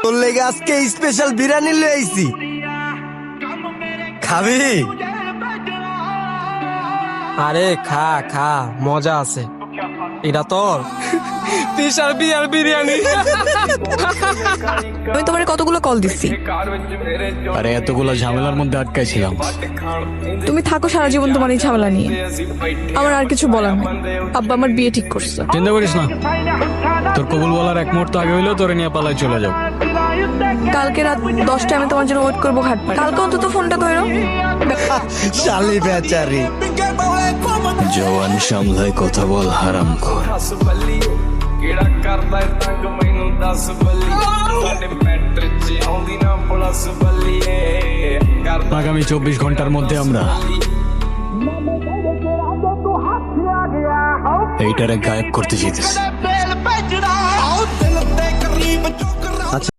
তোর লেগে আজকে স্পেশাল বিরিয়ানি লয়ে আইছি, খাবি? আরে খা খা, মজা আছে। এটা তোর স্পেশাল বিরিয়ানি। আমি তোমার কতগুলো কল দিচ্ছি, আরে এতগুলো ঝামেলার মধ্যে আটকাইছিলাম। তুমি থাকো সারা জীবন তোমার এই ঝামেলা নিয়ে। আমার আর কিছু বলার নেই, আব্বা আমার বিয়ে ঠিক করছে। চিন্তা করিস না, তোর কবুল বলার এক মুহূর্ত আগে হইলেও তোরে নিয়ে পালাই চলে যাও। কালকে রাত 10টায় আমি তোমার জন্য ওয়েট করবো ঘাটপাড়ে। কালকে অন্তত ফোনটা ধরো। শালি বেচারি। জওয়ান সামলায় কথা বল হারাম খোর। ਕਿਹੜਾ ਕਰਦਾ ਏ ਤੰਗ ਮੈਨੂੰ ਦੱਸ ਬੱਲੀ ਸਾਡੇ ਮੈਟਰ 'ਚ ਆਉਂਦੀ ਨਾ ਪੁਲਿਸ ਬੱਲੀਏ ਕਰਦਾ আগামী 24 ঘন্টার মধ্যে আমরা এইটারে গায়েব করতে চাইতেছি।